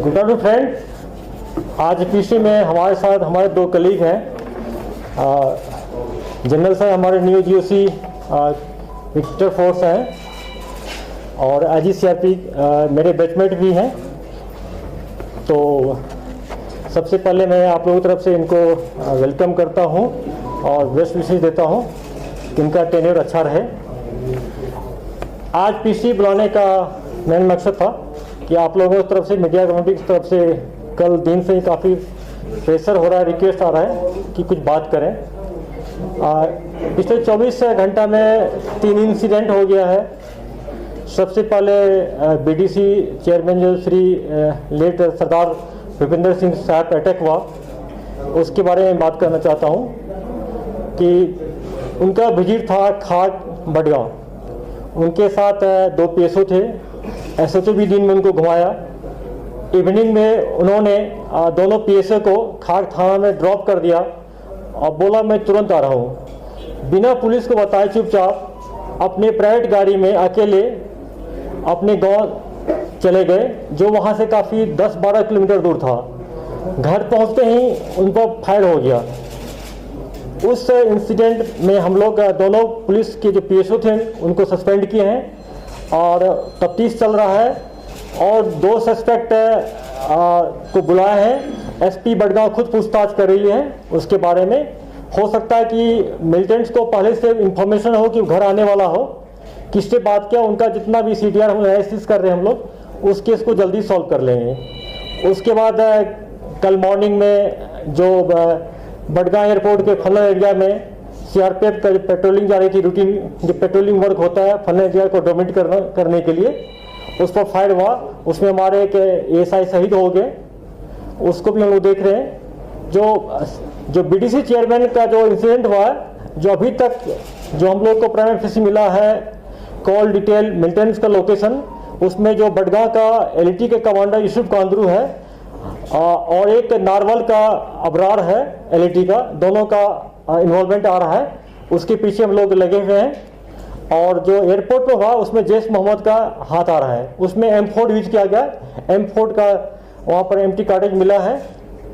Good afternoon friend. आज PC में हमारे साथ हमारे दो कलीग हैं। जनरल साहब हमारे न्यू जीओसी विक्टर फोर्स हैं और IGCRP मेरे बैचमेट भी हैं। तो सबसे पहले मैं आप लोगों की तरफ से इनको वेलकम करता हूं और बेस्ट विशेष देता हूं कि इनका टेन्योर अच्छा रहे। आज पीसी बुलाने का मेन मकसद था कि आप लोगों की तरफ से, मीडिया कम्युनिटी की तरफ से कल दिन से ही काफ़ी प्रेशर हो रहा है, रिक्वेस्ट आ रहा है कि कुछ बात करें। पिछले 24 घंटा में 3 इंसिडेंट हो गया है। सबसे पहले BDC चेयरमैन जो श्री लेट सरदार भूपेंद्र सिंह साहब पर अटैक हुआ, उसके बारे में बात करना चाहता हूँ कि उनका विजिट था खाट बडगांव। उनके साथ 2 PSO थे। SHO भी दिन में उनको घुमाया। इवनिंग में उन्होंने दोनों PSO को खाट थाना में ड्रॉप कर दिया और बोला मैं तुरंत आ रहा हूँ। बिना पुलिस को बताए चुपचाप अपने प्राइवेट गाड़ी में अकेले अपने गांव चले गए, जो वहाँ से काफ़ी 10-12 किलोमीटर दूर था। घर पहुँचते ही उन पर फायर हो गया। उस इंसिडेंट में हम लोग दोनों पुलिस के जो PSO थे उनको सस्पेंड किए हैं और तफ्तीश चल रहा है और 2 सस्पेक्ट को बुलाया है। SP बडगांव खुद पूछताछ कर रही है उसके बारे में। हो सकता है कि मिलिटेंट्स को पहले से इंफॉर्मेशन हो कि घर आने वाला हो, किससे बात किया, उनका जितना भी CTR एनालिसिस कर रहे हैं हम लोग, उस केस को जल्दी सॉल्व कर लेंगे। उसके बाद कल मॉर्निंग में जो बडगांव एयरपोर्ट के फनल एरिया में CRPF का पेट्रोलिंग जा रही थी, रूटीन जो पेट्रोलिंग वर्क होता है फनल एरिया को डोमिनेट करने के लिए, उस पर फायर हुआ। उसमें हमारे एक ASI शहीद हो गए, उसको भी हम लोग देख रहे हैं। जो BDC चेयरमैन का जो इंसिडेंट हुआ, जो अभी तक जो हम लोग को प्राइमरी फेसी मिला है कॉल डिटेल मिलिटेंट्स का लोकेशन, उसमें जो बडगांव का LET के कमांडर यूसुफ कांदरू है और एक नारवल का अबरार है LET का, दोनों का इन्वॉल्वमेंट आ रहा है। उसके पीछे हम लोग लगे हुए हैं। और जो एयरपोर्ट पर हुआ उसमें जैश मोहम्मद का हाथ आ रहा है। उसमें M4 यूज किया गया। M4 का वहाँ पर एम्प्टी कार्टेज मिला है।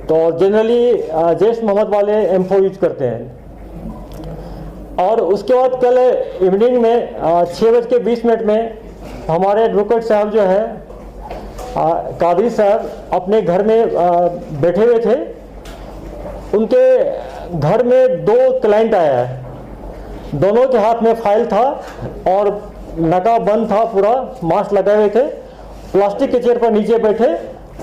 तो जनरली जैश मोहम्मद वाले M4 यूज करते हैं। और उसके बाद कल इवनिंग में 6:20 में हमारे एडवोकेट साहब जो है कादरी साहब अपने घर में बैठे हुए थे। उनके घर में 2 क्लाइंट आया है। दोनों के हाथ में फाइल था और नकाब बंद था, पूरा मास्क लगाए हुए थे। प्लास्टिक के चेयर पर नीचे बैठे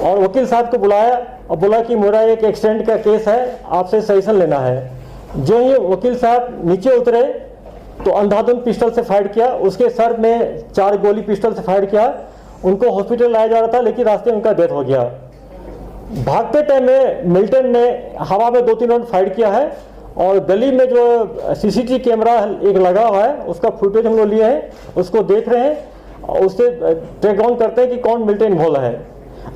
और वकील साहब को बुलाया और बोला कि मेरा एक एक्सीडेंट का केस है, आपसे सजेशन लेना है। जो ही वकील साहब नीचे उतरे तो अंधाधुंध पिस्टल से फायर किया। उसके सर में 4 गोली पिस्टल से फायर किया। उनको हॉस्पिटल लाया जा रहा था, लेकिन रास्ते में उनका डेथ हो गया। भागते टाइम में मिलिटेंट ने हवा में 2-3 राउंड फायर किया है और गली में जो CCTV कैमरा एक लगा हुआ है उसका फुटेज हम लोग लिए हैं, उसको देख रहे हैं और उससे ट्रैक डाउन करते हैं कि कौन मिलिटेंट भोला है।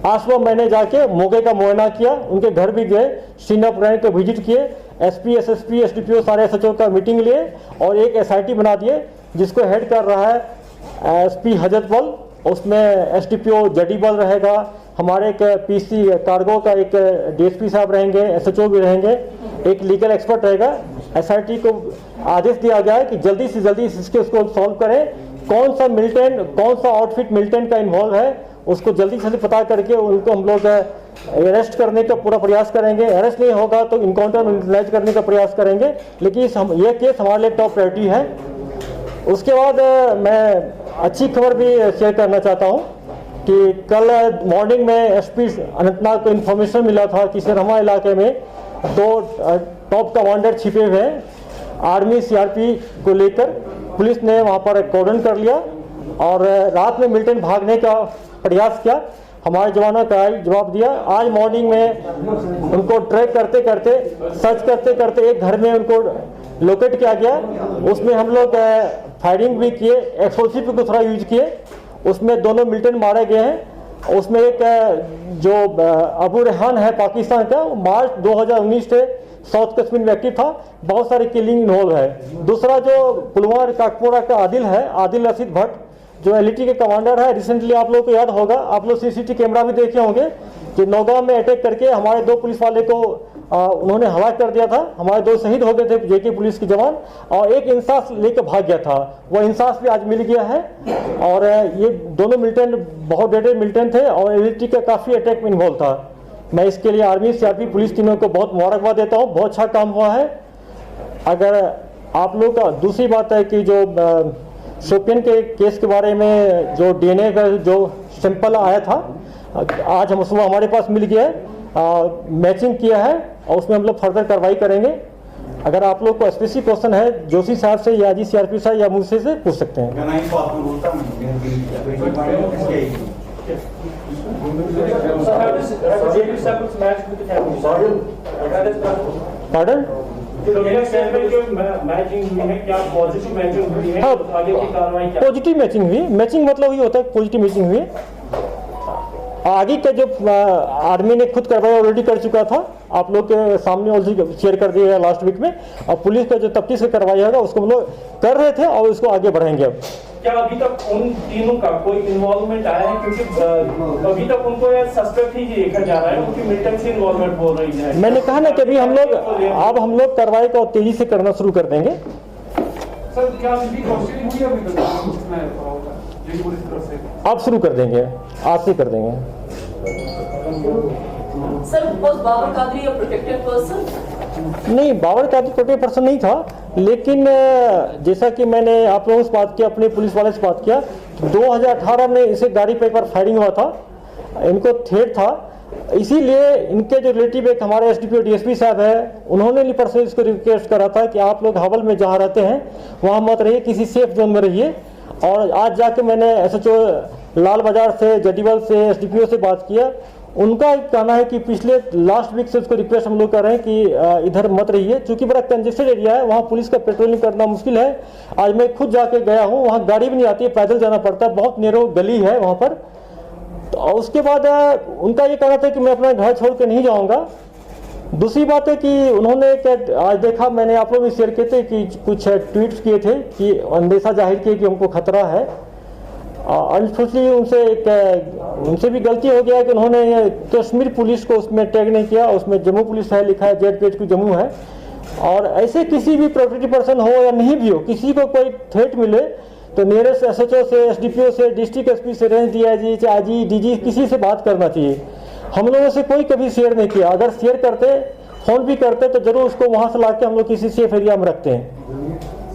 आज सुबह मैंने जाके मौके का मुआयना किया, उनके घर भी गए, सीनियर पुराने को विजिट किए, SP SSP SDPO सारे SHO का मीटिंग लिए और एक SIT बना दिए जिसको हेड कर रहा है SP हजरत बल। उसमें SDPO जडी बल रहेगा, हमारे एक PC कार्गो का एक DSP साहब रहेंगे, SHO भी रहेंगे, एक लीगल एक्सपर्ट रहेगा। SIT को आदेश दिया गया है कि जल्दी से जल्दी इसको सॉल्व करें। कौन सा मिलिटेंट, कौन सा आउटफिट मिलिटेंट का इन्वॉल्व है, उसको जल्दी से जल्दी पता करके उनको हम लोग अरेस्ट करने का पूरा प्रयास करेंगे। अरेस्ट नहीं होगा तो इनकाउंटर यूटिलाइज करने का प्रयास करेंगे, लेकिन यह केस हमारे लिए टॉप प्रायोरिटी है। उसके बाद मैं अच्छी खबर भी शेयर करना चाहता हूँ कि कल मॉर्निंग में SP अनंतनाग को इन्फॉर्मेशन मिला था कि सिरहमा इलाके में 2 टॉप कमांडर छिपे हुए हैं। आर्मी CRP को लेकर पुलिस ने वहाँ पर कॉर्डन कर लिया और रात में मिलिटेंट भागने का प्रयास किया। हमारे जवानों का जवाब दिया। आज मॉर्निंग में उनको ट्रैक करते करते, सर्च करते करते एक घर में उनको लोकेट किया गया। उसमें हम लोग फायरिंग भी किए, एक्सप्लोसिव को थोड़ा यूज किए। उसमें दोनों मिलिटेंट मारे गए हैं। उसमें एक जो अबू रेहान है पाकिस्तान का, मार्च 2019 से साउथ कश्मीर में एक्टिव था, बहुत सारे किलिंग इन्वॉल्व है। दूसरा जो पुलवामा काकपुरा का आदिल है, आदिल रशीद भट्ट, जो LET के कमांडर है। रिसेंटली आप लोगों को याद होगा, आप लोग CCTV कैमरा भी देखे होंगे कि नौगांव में अटैक करके हमारे 2 पुलिस वाले को उन्होंने हलाक कर दिया था। हमारे 2 शहीद हो गए थे जेके पुलिस के जवान, और एक इंसास लेकर भाग गया था। वो इंसास भी आज मिल गया है। और ये दोनों मिलिटेंट बहुत डेडेड मिलिटेंट थे और एलटी का काफ़ी अटैक में इन्वॉल्व था। मैं इसके लिए आर्मी सीआरपी पुलिस टीमों को बहुत मुबारकबाद देता हूँ, बहुत अच्छा काम हुआ है। अगर आप लोग का दूसरी बात है कि जो शोपियन के केस के बारे में जो डीएनए का जो सैंपल आया था, आज हम सुबह हमारे पास मिल गया है, मैचिंग किया है और उसमें हम लोग फर्दर कार्रवाई करेंगे। अगर आप लोग को स्पेसिफिक क्वेश्चन है जोशी साहब से या जी सीआरपी साहब या मुझसे से पूछ सकते हैं। पार्डन? पॉजिटिव मैचिंग हुई। मैचिंग मतलब ये होता है पॉजिटिव मैचिंग हुई। आगे का जो आर्मी ने खुद कार्रवाई ऑलरेडी कर चुका था, आप लोग के सामने ऑलरेडी शेयर कर दिया है लास्ट वीक में। और पुलिस का जो तफ्तीश का कार्रवाई होगा उसको हम लोग कर रहे थे और उसको आगे बढ़ाएंगे। अब क्या अभी तक उन तीनों का कोई इन्वॉल्वमेंट आया है? क्योंकि अभी तक उनको यह सस्पेक्ट ही देखा जा रहा है, उनकी मिलिटेंसी इन्वॉल्वमेंट बोल रही है। मैंने कहा ना कि अभी हम लोग कार्रवाई को तेजी से करना शुरू कर देंगे। सर क्या अभी क्वेश्चनिंग हुई अभी तक? आप शुरू कर देंगे, आज से कर देंगे। Sir was Babar Qadri a protected person? नहीं, बाबर कादरी प्रोटेक्टेड पर्सन नहीं था, लेकिन जैसा कि मैंने आप लोगों से बात किया, अपने पुलिस वाले से बात किया, 2018 में इसे गाड़ी पे एक बार फायरिंग हुआ था, इनको थ्रेट था, इसीलिए इनके जो रिलेटिव एक हमारे एसडीपीओ डीएसपी साहब है, उन्होंने पर्सनली इसको रिक्वेस्ट करा था कि आप लोग हवल में जहाँ रहते हैं वहाँ मत रहिए, किसी सेफ जोन में रहिए। और आज जाके मैंने एसएचओ लाल बाजार से, जडीवाल से, एसडीपीओ से बात किया। उनका कहना है कि पिछले लास्ट वीक से उसको रिक्वेस्ट हम लोग कर रहे हैं कि इधर मत रहिए, क्योंकि बड़ा कंजेस्टेड एरिया है, वहाँ पुलिस का पेट्रोलिंग करना मुश्किल है। आज मैं खुद जाके गया हूँ, वहाँ गाड़ी भी नहीं आती है, पैदल जाना पड़ता है, बहुत नैरो गली है वहाँ पर। तो उसके बाद उनका ये कहना था कि मैं अपना घर छोड़ के नहीं जाऊँगा। दूसरी बात है कि उन्होंने आज देखा, मैंने आप लोग भी शेयर किए थे कि कुछ ट्वीट्स किए थे कि अंदेशा जाहिर किए कि हमको खतरा है। अनफॉर्चुनेटली उनसे भी गलती हो गया कि उन्होंने कश्मीर पुलिस को उसमें टैग नहीं किया, उसमें जम्मू पुलिस है लिखा है, ZPHQ जम्मू है। और ऐसे किसी भी प्रोटेक्टेड पर्सन हो या नहीं भी हो, किसी को कोई थ्रेट मिले तो नियरेस्ट एसएचओ से, एसडीपीओ से, डिस्ट्रिक्ट एसपी से, रेंज डीआईजी, आईजी, डीजी, किसी से बात करना चाहिए। हम लोगों से कोई कभी शेयर नहीं किया। अगर शेयर करते, फोन भी करते तो जरूर उसको वहां से लाके हम लोग किसी सेफ एरिया में रखते हैं।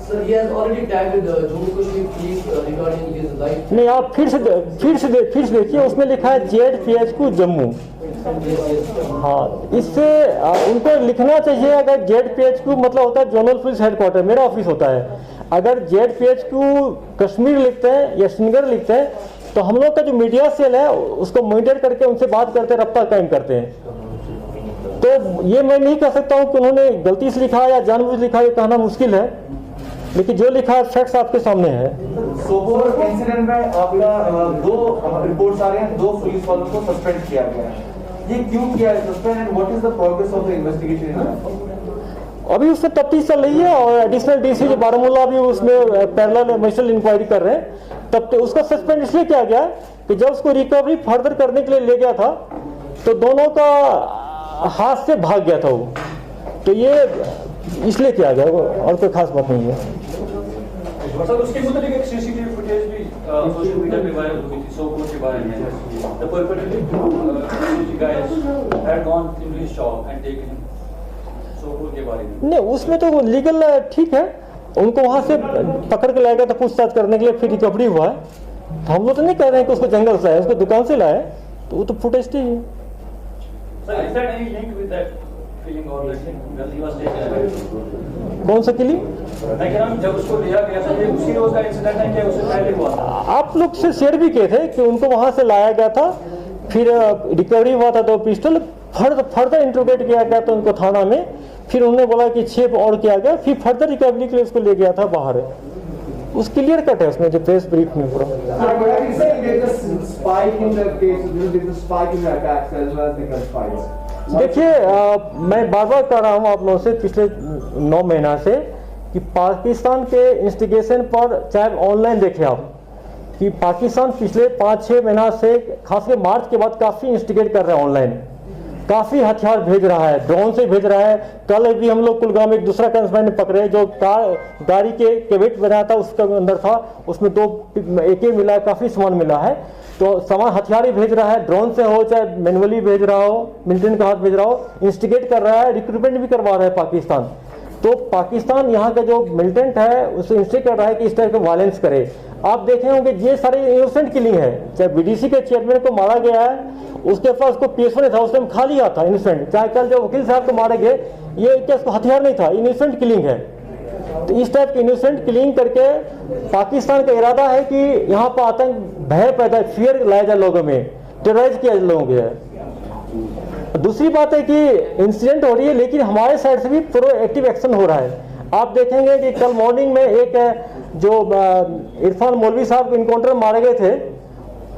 Sir, he has already tagged Jammu Kashmir police regarding his life. नहीं, आप फिर से देखिए, उसमें लिखा है ZPHQ जम्मू। हाँ, इससे उनको लिखना चाहिए। अगर ZPHQ मतलब होता है जोनल पुलिस हेडक्वार्टर, मेरा ऑफिस होता है। अगर ZPHQ कश्मीर लिखते हैं या श्रीनगर लिखते हैं तो हम लोग का जो मीडिया सेल है उसको मॉनिटर करके उनसे बात करते, रब्ता कायम करते हैं। तो ये मैं नहीं कह सकता हूँ कि उन्होंने गलती से लिखा या जानबूझ लिखा, ये कहना मुश्किल है, लेकिन जो लिखा है फैक्ट्स आपके सामने है। सोपोर इंसिडेंट में आपका 2 रिपोर्ट्स आ रहे हैं, 2 पुलिस वालों को सस्पेंड किया गया है। ये क्यों किया है suspend and what is the progress of the investigation? अभी उससे तफ्तीश चल रही है और एडिशनल डीसी जो बारामूला भी उसमें पैरेलल मजिस्ट्रेट इंक्वायरी कर रहे हैं। तब उसका सस्पेंड इसलिए किया गया कि जब उसको रिकवरी फर्दर करने के लिए ले गया था तो दोनों का हाथ से भाग गया था वो, तो ये इसलिए किया गया, और कोई खास बात नहीं है। सर, उसके मुताबिक एक सीसीटीवी फुटेज भी सोशल मीडिया पे वायरल हुई थी सोपोर के बारे में। The perpetrator guys had gone to his shop and taken Sopore के बारे में। नहीं, उसमें तो लीगल ठीक है, उनको वहां से पकड़ के लाया गया था पूछताछ करने के लिए, फिर रिकवरी हुआ है। तो हम लोग तो नहीं कह रहे हैं कि उसको जंगल से आए, उसको दुकान से लाए, तो वो तो फुटेज थी। Sir, is that any link with that feeling और दैट ही वाज टेकन? कौन सा किली? मैं कह रहा हूं जब उसको लिया गया था, ये उसी रोज का इंसिडेंट है कि उससे पहले हुआ था? आप लोग से शेयर भी किए थे कि उनको वहां से लाया गया था, फिर रिकवरी हुआ था 2 पिस्टल, फर्दर इंट्रोगेट किया गया था उनको थाना में, फिर उन्होंने बोला कि 6 और किया गया, फिर फर्दर रिकवरी के लिए उसको ले गया था बाहर। उस क्लियर कट है उसमें जो प्रेस ब्रीफ में पूरा। देखिए, मैं बार बार कह रहा हूँ आप लोगों से पिछले 9 महीना से कि पाकिस्तान के इंस्टिगेशन पर, चाहे ऑनलाइन देखें आप, कि पाकिस्तान पिछले 5-6 महीना से खासकर मार्च के बाद काफ़ी इंस्टिगेट कर रहा है ऑनलाइन, काफ़ी हथियार भेज रहा है, ड्रोन से भेज रहा है। कल भी हम लोग कुलगाम में एक दूसरा कंसमैन पकड़े जो गाड़ी के कैबिनेट बनाया था उसके अंदर था, उसमें 2 AK मिला है, काफ़ी सामान मिला है। तो सामान हथियार ही भेज रहा है, ड्रोन से हो चाहे मैनुअली भेज रहा हो, मिलिटेंट के हाथ भेज रहा हो, इंस्टिगेट कर रहा है, रिक्रूटमेंट भी करवा रहा है पाकिस्तान। तो पाकिस्तान यहाँ का जो मिलिटेंट है उसे इंस्टिगेट कर रहा है कि इस तरह का वायलेंस करे। आप देखे होंगे ये सारे इनोसेंट किलिंग है, चाहे BDC के चेयरमैन को मारा गया है, उसके पास को PS1 नहीं था, उस टाइम खा लिया था इनोसेंट, चाहे कल जो वकील साहब को मारे गए ये क्या इसको हथियार नहीं था, इनोसेंट किलिंग है। तो इस टाइप की इनोसेंट किलिंग करके पाकिस्तान का इरादा है कि यहाँ पर आतंक भय पैदा, फियर लाया जाए लोगों में, टेरराइज किया जाए लोगों को। दूसरी बात है कि इंसिडेंट हो रही है लेकिन हमारे साइड से भी प्रोएक्टिव एक्शन हो रहा है। आप देखेंगे कि कल मॉर्निंग में एक जो इरफान मौलवी साहब इनकाउंटर मारे गए थे,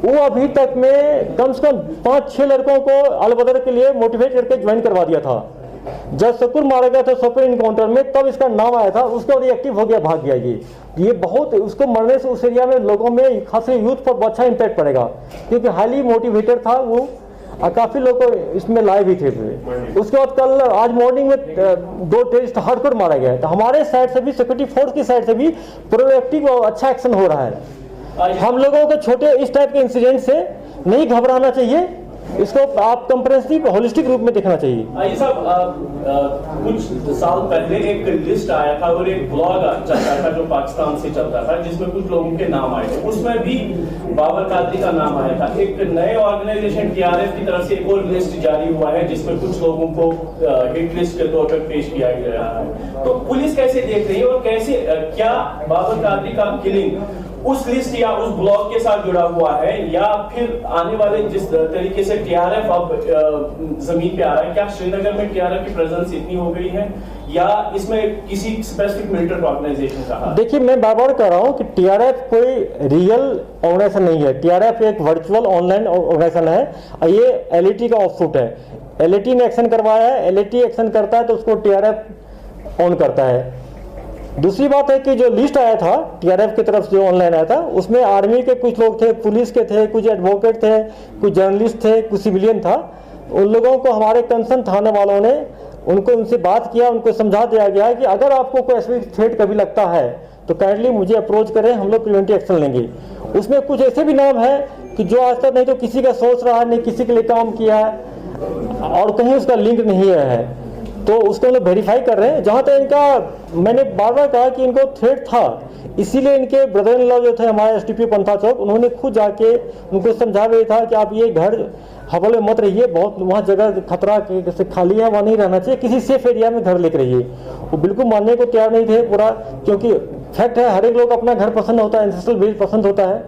वो अभी तक में कम से कम 5-6 लड़कों को अलबदर के लिए मोटिवेट करके ज्वाइन करवा दिया था। जब शकुर मारा गया था सोपर इनकाउंटर में तब इसका नाम आया था, उसके बाद एक्टिव हो गया, भाग गया। ये बहुत, उसको मरने से उस एरिया में लोगों में खासकर यूथ पर अच्छा इम्पैक्ट पड़ेगा क्योंकि हाईली मोटिवेटेड था वो, काफ़ी लोग को इसमें लाए भी थे। उसके बाद कल आज मॉर्निंग में 2 टेररिस्ट हार्डकोर मारा गया है। तो हमारे साइड से भी, सिक्योरिटी फोर्स की साइड से भी प्रोएक्टिव और अच्छा एक्शन हो रहा है। हम लोगों को छोटे इस टाइप के इंसिडेंट से नहीं घबराना चाहिए, इसको आप कंप्रेहेंसिव होलिस्टिक रूप में देखना चाहिए। आइए साहब, कुछ साल पहले एक लिस्ट आया था और एक ब्लॉग चल रहा था जो पाकिस्तान से चलता था जिसमें कुछ लोगों के नाम आए थे, उसमें भी बाबर कादरी का नाम आया था। एक नए ऑर्गेनाइजेशन TRF की तरफ से एक और लिस्ट जारी हुआ है जिसमें कुछ लोगों को हिट लिस्ट के तौर पर पेश किया गया है। तो पुलिस कैसे देख रही है और कैसे, क्या बाबर कादरी का किलिंग उस लिस्ट या उस ब्लॉक के साथ जुड़ा हुआ है, या फिर आने वाले जिस तरीके से TRF अब जमीन पे आ रहा है, क्या श्रीनगर में TRF की प्रेजेंस इतनी हो गई है या इसमें किसी स्पेसिफिक मिलिटेंट ऑर्गेनाइजेशन का? देखिए, मैं बार बार कह रहा हूँ कि TRF कोई रियल ऑर्गेनाइजेशन नहीं है। TRF एक वर्चुअल ऑनलाइन ऑर्गेनाइजेशन है और ये LAT का ऑफशूट है। LAT ने एक्शन करवाया है, LAT एक्शन करता है तो उसको TRF ऑन करता है। दूसरी बात है कि जो लिस्ट आया था TRF की तरफ से जो ऑनलाइन आया था उसमें आर्मी के कुछ लोग थे, पुलिस के थे, कुछ एडवोकेट थे, कुछ जर्नलिस्ट थे, कुछ सिविलियन था। उन लोगों को हमारे कंसर्न थाने वालों ने उनसे बात किया, उनको समझा दिया गया कि अगर आपको कोई ऐसी थ्रेट कभी लगता है तो काइंडली मुझे अप्रोच करें, हम लोग प्रिवेंटिव एक्शन लेंगे। उसमें कुछ ऐसे भी नाम है कि जो आज तक नहीं तो किसी का सोच रहा है, नहीं किसी के लिए काम किया है और कहीं उसका लिंक नहीं है, तो उसको हम लोग वेरीफाई कर रहे हैं। जहाँ तक इनका, मैंने बार बार कहा कि इनको थ्रेट था, इसीलिए इनके ब्रदर इन लॉ जो थे हमारे STP पंथा चौक, उन्होंने खुद जाके उनको समझा भी था कि आप ये घर हवाले मत रहिए, बहुत वहाँ जगह खतरा से खाली है, वहाँ नहीं रहना चाहिए, किसी सेफ एरिया में घर लेकर रहिए। वो बिल्कुल मानने को तैयार नहीं थे पूरा, क्योंकि फैक्ट है हर एक लोग अपना घर पसंद होता है, एंसेस्ट्रल बेस पसंद होता है,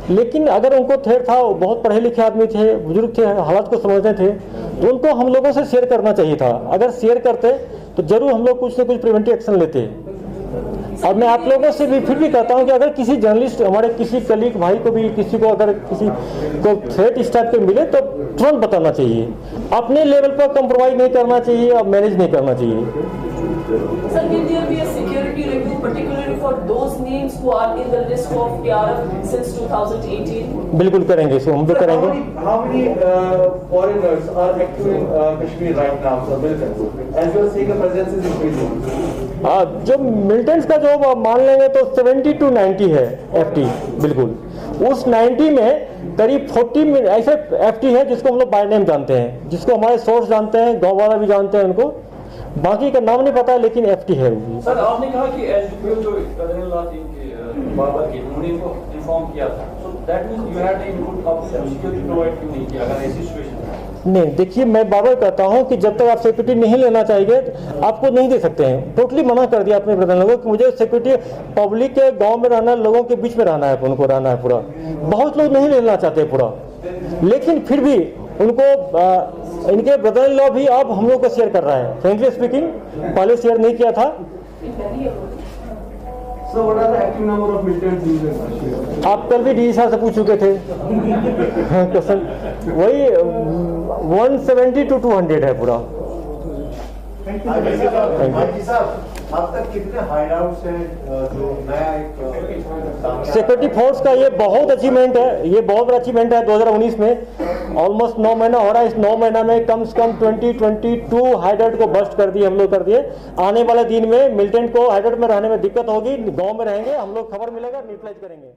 लेकिन अगर उनको थ्रेट था, वो बहुत पढ़े लिखे आदमी थे, बुजुर्ग थे, हालात को समझते थे, तो उनको हम लोगों से शेयर करना चाहिए था। अगर शेयर करते तो जरूर हम लोग कुछ न कुछ प्रिवेंटिव एक्शन लेते। और मैं आप लोगों से भी फिर भी कहता हूं कि अगर किसी जर्नलिस्ट, हमारे किसी कलीग भाई को भी, किसी को अगर किसी को थ्रेट इस टाइप के मिले तो तुरंत बताना चाहिए। अपने लेवल पर कंप्रोमाइज नहीं करना चाहिए और मैनेज नहीं करना चाहिए। Sir, will there be a security review particularly for those names who are in the list of TRF since 2018? बिल्कुल करेंगे, इसको हम भी करेंगे। How many foreigners are active in Kashmir right now, sir? As you are saying, the presence is increasing. जो militants का जो मान लेंगे तो 70 to 90 है FT, बिल्कुल। उस 90 में करीब 40 ऐसे FT है जिसको हम लोग बाय नेम जानते हैं, जिसको हमारे सोर्स जानते हैं, गाँव वाला भी जानते हैं उनको, बाकी का नाम नहीं पता, लेकिन FT है वो। सर, आपने कहा कि SDPO जो कदरुल्लाह टीम के बाबर के, उन्होंने इनको इन्फॉर्म किया था, so that means you had input, आप सिक्योरिटी प्रोवाइड क्यों नहीं किया अगर ऐसी सिचुएशन है? नहीं, देखिए, मैं बार कहता हूं कि जब तक आप सिक्योरिटी नहीं लेना चाहिए आपको नहीं दे सकते हैं। टोटली मना कर दिया अपने ब्रदर लोगों को कि मुझे सिक्योरिटी पब्लिक के गांव में रहना है, लोगों के बीच में रहना है, उनको रहना है पूरा। बहुत लोग नहीं लेना चाहते पूरा, लेकिन फिर भी उनको इनके ब्रदर इन लॉ भी अब हम लोग को शेयर कर रहा है। फ्रेंकली स्पीकिंग, पहले शेयर नहीं किया था। So what are the active number of militants in Kashmir? आप कल भी DG साहब से पूछ चुके थे क्वेश्चन, वही 170 to 200 है पूरा। Thank you, sir. अब तक कितने हाइडआउट्स हैं जो नया एक सिक्योरिटी फोर्स का ये बहुत अचीवमेंट है, ये बहुत बड़ा अचीवमेंट है 2019 में। ऑलमोस्ट 9 महीना हो रहा है, इस 9 महीना में कम से कम 22 हाइडआउट को बस्ट कर दिए, हम लोग कर दिए। आने वाले दिन में मिलिटेंट को हाइडआउट में रहने में दिक्कत होगी, गांव में रहेंगे, हम लोग खबर मिलेगा न्यूट्रलाइज करेंगे।